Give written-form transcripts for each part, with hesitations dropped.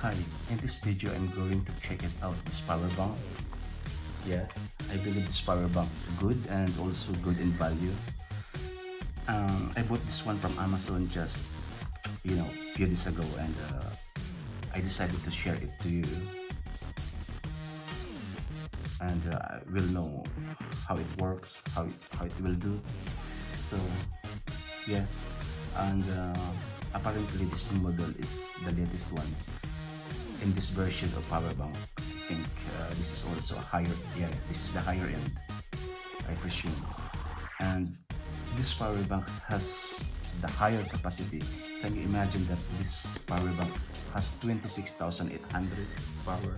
Hi, in this video I'm going to check it out, this power bank. Yeah, I believe this power bank is good and also good in value. I bought this one from Amazon just few days ago, and I decided to share it to you, and I will know how it works, how it will do. So yeah, and apparently this model is the latest one in this version of power bank. I think this is also a higher, yeah, this is the higher end, I presume. And this power bank has the higher capacity. Can you imagine that this power bank has 26,800 power?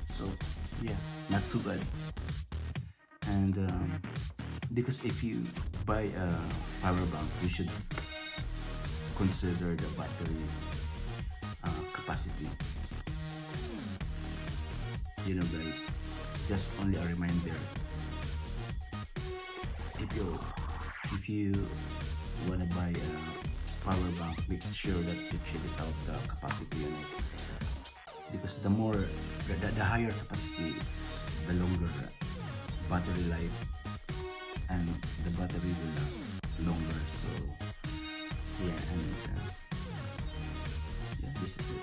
So yeah, not too bad. And because if you buy a power bank, you should consider the battery capacity. You know, guys, just only a reminder, if you want to buy a power bank, make sure that you check it out, the capacity on it, because the higher capacity is the longer battery life, and the battery will last longer. So yeah, and yeah, this is it.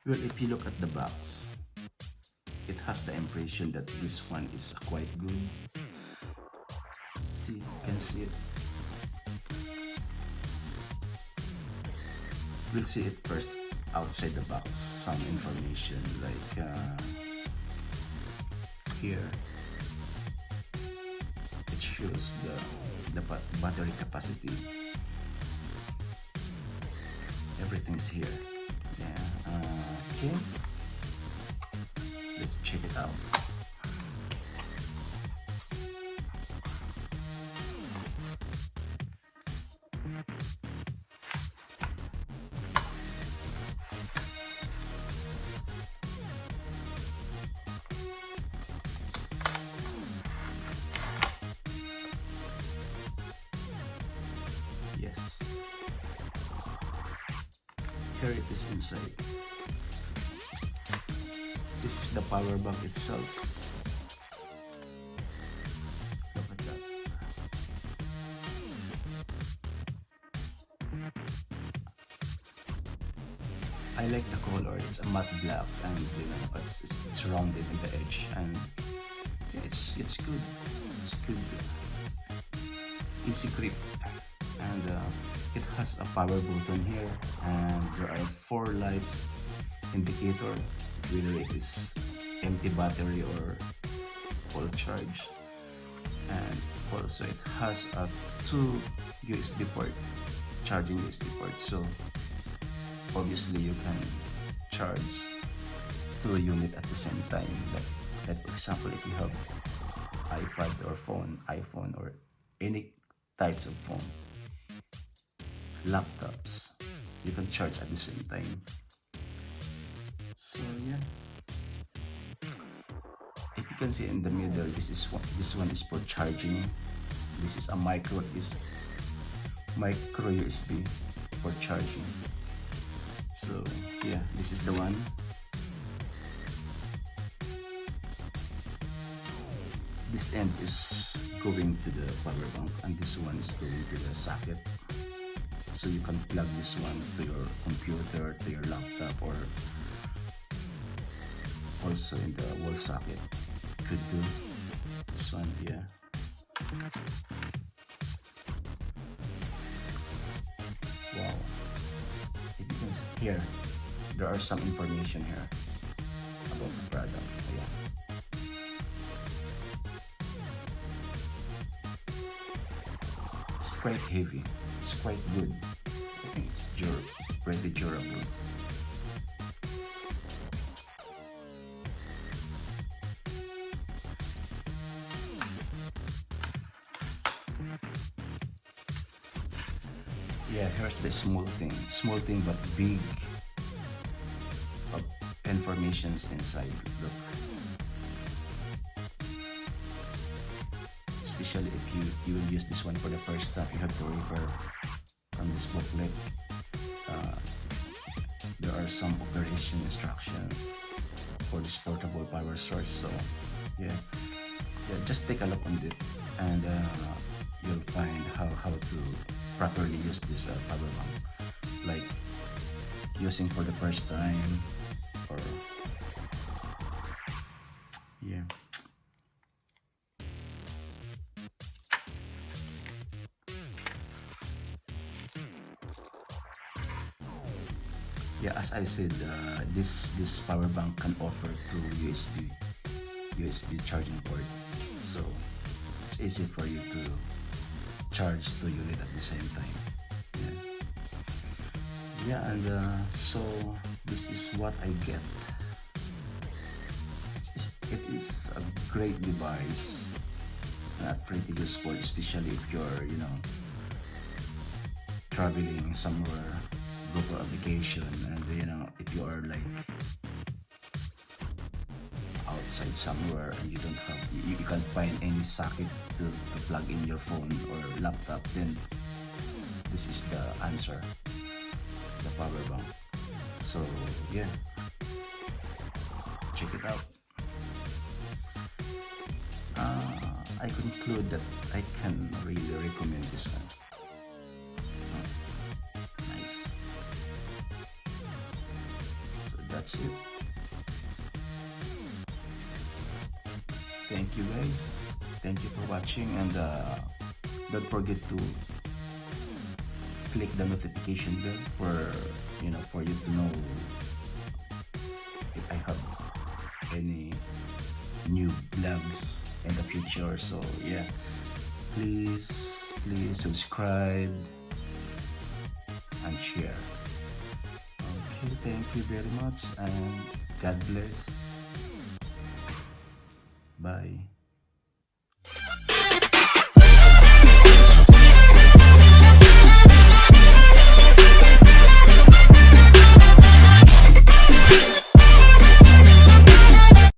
Well, if you look at the box, it has the impression that this one is quite good. See, you can see it. We'll see it first outside the box. Some information like here, it shows the battery capacity. Everything's here. Yeah. Okay. Let's check it out. Yes. Here it is inside. This is the power bank itself. Look at that. I like the color. It's a matte black, and it's rounded in the edge, and yeah, it's good. It's good. Easy grip, and it has a power button here, and there are 4 lights indicator whether it is empty battery or full charge. And also it has a 2 USB port, charging USB port, so obviously you can charge 2 units at the same time. Like for example, if you have iPad or iPhone or any types of phone, laptops, you can charge at the same time. So yeah, if you can see in the middle, this one is for charging. This is a micro USB for charging. So yeah, this is the one. This end is going to the power bank, and this one is going to the socket. So you can plug this one to your computer, to your laptop, or also in the wall socket. Could do this one, yeah. Wow. If you can see here, there are some information here about the product. Yeah. It's quite heavy. It's quite good. I think it's pretty durable. Yeah, here's the small thing but big of informations inside. Look, especially if you will use this one for the first time. You have to refer from this booklet. uh, there are some operation instructions for this portable power source. So yeah, just take a look on it, and you'll find how to properly use this power bank, like using for the first time, or yeah. Yeah, as I said, this power bank can offer through USB charging port, so it's easy for you to charge two unit at the same time. Yeah, yeah, and so this is what I get. It is a great device, pretty useful, especially if you're traveling somewhere, go for a vacation, and if you are like outside somewhere and you don't have you can't find any socket to plug in your phone or laptop, then this is the answer, the power bank. So yeah, check it out. I conclude that I can really recommend this one. Nice. So that's it. Thank you guys. Thank you for watching, and don't forget to click the notification bell for you to know if I have any new vlogs in the future. So yeah, please subscribe and share. Okay, thank you very much, and God bless. Bye.